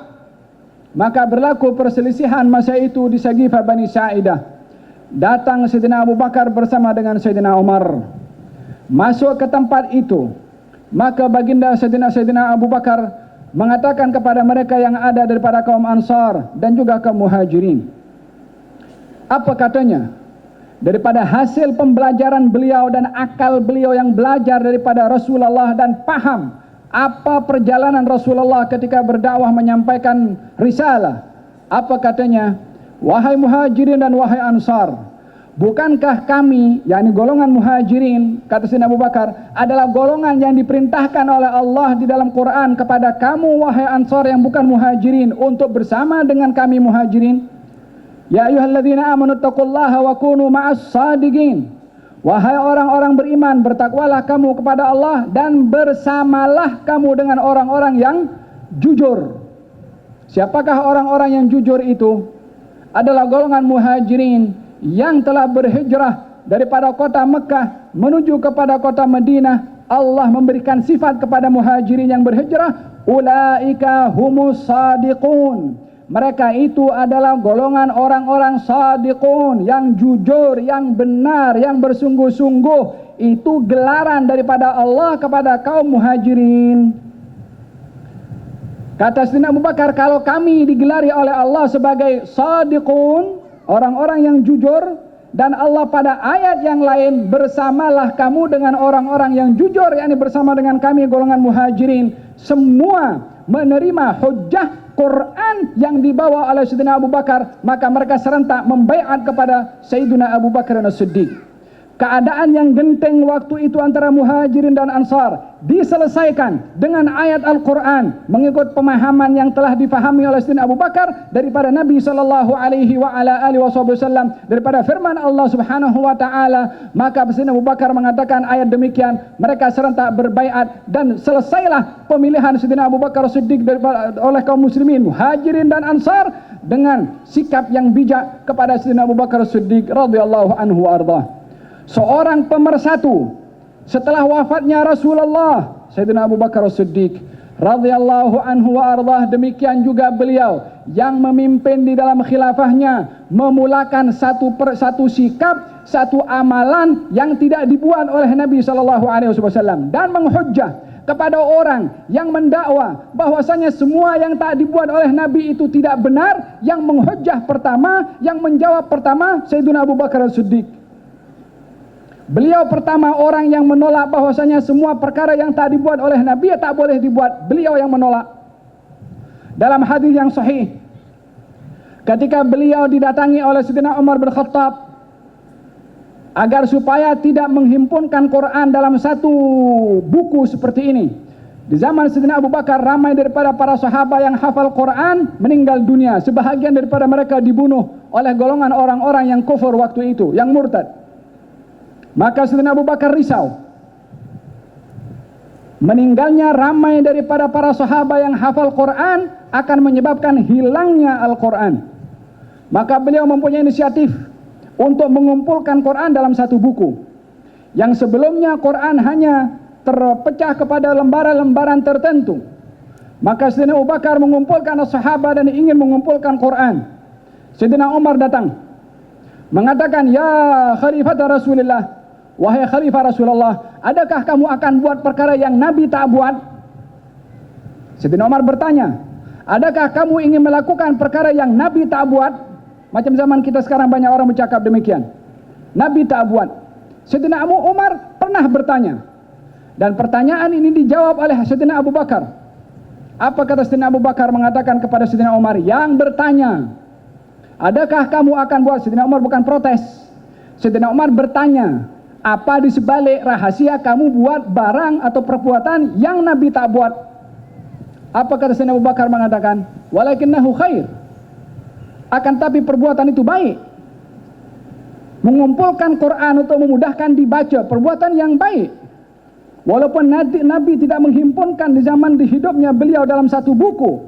Speaker 2: Maka berlaku perselisihan masa itu di Sagifah Bani Sa'idah. Datang Sayyidina Abu Bakar bersama dengan Sayyidina Umar, masuk ke tempat itu. Maka baginda Sayyidina Abu Bakar mengatakan kepada mereka yang ada daripada kaum Ansar dan juga kaum Muhajirin, apa katanya? Daripada hasil pembelajaran beliau dan akal beliau yang belajar daripada Rasulullah dan paham apa perjalanan Rasulullah ketika berdakwah menyampaikan risalah. Apa katanya? Wahai Muhajirin dan wahai Ansar, bukankah kami, yakni golongan Muhajirin, kata Sayyidina Abu Bakar, adalah golongan yang diperintahkan oleh Allah di dalam Quran kepada kamu wahai Ansar yang bukan Muhajirin untuk bersama dengan kami Muhajirin? Ya ayyuhalladzina amanu taqullaha wa kunu ma'as sadiqin. Wahai orang-orang beriman, bertakwalah kamu kepada Allah dan bersamalah kamu dengan orang-orang yang jujur. Siapakah orang-orang yang jujur itu? Adalah golongan Muhajirin yang telah berhijrah daripada kota Mekah menuju kepada kota Madinah. Allah memberikan sifat kepada Muhajirin yang berhijrah, ulaika humus sadiqun. Mereka itu adalah golongan orang-orang shadiqun, yang jujur, yang benar, yang bersungguh-sungguh. Itu gelaran daripada Allah kepada kaum muhajirin. Kata Sayyidina Abu Bakar, kalau kami digelari oleh Allah sebagai shadiqun, orang-orang yang jujur, dan Allah pada ayat yang lain, bersamalah kamu dengan orang-orang yang jujur, yakni bersama dengan kami golongan muhajirin, semua menerima hujjah Quran yang dibawa oleh Sayyidina Abu Bakar, maka mereka serentak membaiat kepada Sayyidina Abu Bakar As-Siddiq. Keadaan yang genting waktu itu antara muhajirin dan ansar diselesaikan dengan ayat Al-Quran mengikut pemahaman yang telah difahami oleh Sayyidina Abu Bakar daripada Nabi sallallahu alaihi wa ala alihi wasallam, daripada firman Allah Subhanahu wa taala. Maka Sayyidina Abu Bakar mengatakan ayat demikian, mereka serentak berbaiat dan selesailah pemilihan Sayyidina Abu Bakar Siddiq oleh kaum muslimin, muhajirin dan ansar dengan sikap yang bijak kepada Sayyidina Abu Bakar Siddiq radhiyallahu anhu arda. Seorang pemersatu setelah wafatnya Rasulullah, Sayyidina Abu Bakar As-Siddiq radhiyallahu anhu wa ardah, demikian juga beliau yang memimpin di dalam khilafahnya memulakan satu persatu sikap, satu amalan yang tidak dibuat oleh Nabi sallallahu alaihi wasallam, dan menghujjah kepada orang yang mendakwa bahwasanya semua yang tak dibuat oleh Nabi itu tidak benar. Yang menghujjah pertama, yang menjawab pertama, Sayyidina Abu Bakar As-Siddiq. Beliau pertama orang yang menolak bahwasanya semua perkara yang tak dibuat oleh Nabi tak boleh dibuat. Beliau yang menolak. Dalam hadis yang sahih, ketika beliau didatangi oleh Sayyidina Umar bin Khattab agar supaya tidak menghimpunkan Quran dalam satu buku seperti ini. Di zaman Sayyidina Abu Bakar, ramai daripada para sahabat yang hafal Quran meninggal dunia. Sebahagian daripada mereka dibunuh oleh golongan orang-orang yang kufur waktu itu, yang murtad. Maka Sayyidina Abu Bakar risau. Meninggalnya ramai daripada para sahabat yang hafal Quran akan menyebabkan hilangnya Al-Quran. Maka beliau mempunyai inisiatif untuk mengumpulkan Quran dalam satu buku. Yang sebelumnya Quran hanya terpecah kepada lembaran-lembaran tertentu. Maka Sayyidina Abu Bakar mengumpulkan sahabat dan ingin mengumpulkan Quran. Sayyidina Umar datang mengatakan, "Ya Khalifah Rasulullah, wahai Khalifah Rasulullah, adakah kamu akan buat perkara yang Nabi tak buat?" Sayyidina Umar bertanya, adakah kamu ingin melakukan perkara yang Nabi tak buat? Macam zaman kita sekarang banyak orang bercakap demikian. Nabi tak buat. Sayyidina Abu Umar pernah bertanya, dan pertanyaan ini dijawab oleh Sayyidina Abu Bakar. Apa kata Sayyidina Abu Bakar? Mengatakan kepada Sayyidina Umar yang bertanya, adakah kamu akan buat? Sayyidina Umar bukan protes. Sayyidina Umar bertanya, apa di sebalik rahasia kamu buat barang atau perbuatan yang Nabi tak buat? Apa kata Sayyidina Abu Bakar? Mengatakan, walakinnahu khair. Akan tapi perbuatan itu baik. Mengumpulkan Quran untuk memudahkan dibaca, perbuatan yang baik. Walaupun Nabi tidak menghimpunkan di zaman hidupnya beliau dalam satu buku,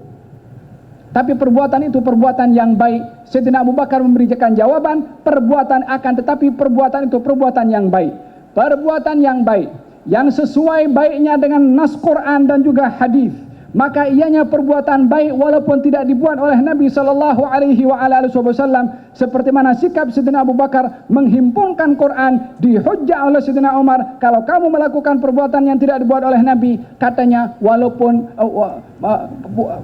Speaker 2: tapi perbuatan itu perbuatan yang baik. Sayyidina Abu Bakar memberikan jawaban, perbuatan akan tetapi perbuatan itu perbuatan yang baik. Perbuatan yang baik, yang sesuai baiknya dengan nas Quran dan juga hadis. Maka ianya perbuatan baik walaupun tidak dibuat oleh Nabi sallallahu alaihi wasallam, seperti mana sikap Sayyidina Abu Bakar menghimpunkan Quran, dihujjah oleh Sayyidina Umar, kalau kamu melakukan perbuatan yang tidak dibuat oleh Nabi, katanya walaupun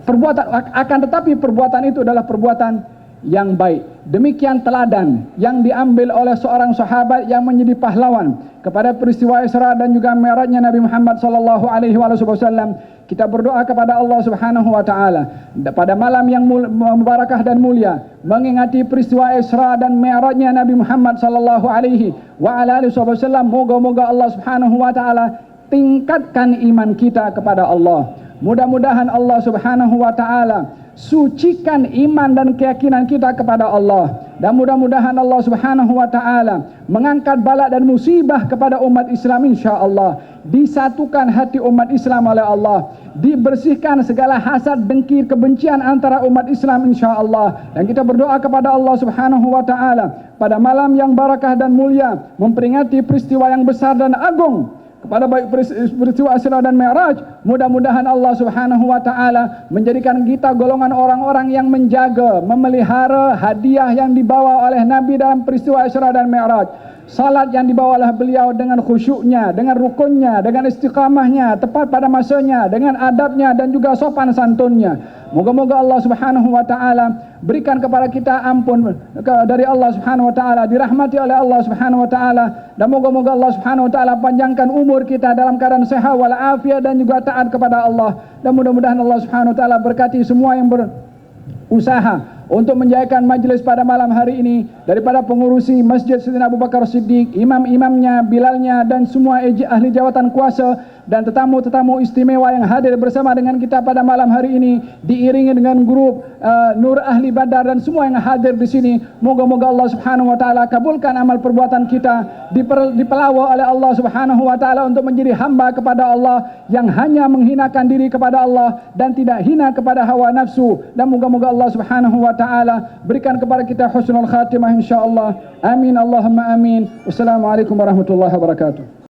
Speaker 2: perbuatan akan tetapi perbuatan itu adalah perbuatan yang baik. Demikian teladan yang diambil oleh seorang sahabat yang menjadi pahlawan kepada peristiwa Isra dan juga Mi'rajnya Nabi Muhammad sallallahu alaihi wasallam. Kita berdoa kepada Allah Subhanahu wa taala pada malam yang mubarakah dan mulia, mengingati peristiwa Isra dan Mi'rajnya Nabi Muhammad sallallahu alaihi wasallam. Moga-moga Allah Subhanahu wa taala tingkatkan iman kita kepada Allah. Mudah-mudahan Allah Subhanahu wa taala sucikan iman dan keyakinan kita kepada Allah, dan mudah-mudahan Allah Subhanahu wa taala mengangkat bala dan musibah kepada umat Islam insyaallah. Disatukan hati umat Islam oleh Allah, dibersihkan segala hasad, dengki, kebencian antara umat Islam insyaallah. Dan kita berdoa kepada Allah Subhanahu wa taala pada malam yang barakah dan mulia, memperingati peristiwa yang besar dan agung, kepada baik peristiwa Isra dan Mi'raj. Mudah-mudahan Allah Subhanahu wa taala menjadikan kita golongan orang-orang yang menjaga, memelihara hadiah yang dibawa oleh Nabi dalam peristiwa Isra dan Mi'raj. Salat yang dibawa oleh beliau dengan khusyuknya, dengan rukunnya, dengan istiqamahnya, tepat pada masanya, dengan adabnya dan juga sopan santunnya. Moga-moga Allah Subhanahu wa taala berikan kepada kita ampun dari Allah Subhanahu wa taala, dirahmati oleh Allah Subhanahu wa taala, dan moga-moga Allah Subhanahu wa taala panjangkan umur kita dalam keadaan sehat walafiat dan juga taat kepada Allah. Dan mudah-mudahan Allah Subhanahu wa taala berkati semua yang berusaha untuk menjayakan majlis pada malam hari ini, daripada pengurusi Masjid Sayyidina Abu Bakar Siddiq, imam-imamnya, bilalnya, dan semua ahli jawatan kuasa, dan tetamu-tetamu istimewa yang hadir bersama dengan kita pada malam hari ini, diiringi dengan grup Nur Ahli Badar dan semua yang hadir di sini. Moga-moga Allah Subhanahu wa taala kabulkan amal perbuatan kita, dipelawa oleh Allah Subhanahu wa taala untuk menjadi hamba kepada Allah yang hanya menghinakan diri kepada Allah dan tidak hina kepada hawa nafsu. Dan moga-moga Allah Subhanahu wa taala berikan kepada kita husnul khatimah insyaallah. Amin Allahumma amin. Wassalamualaikum warahmatullahi wabarakatuh.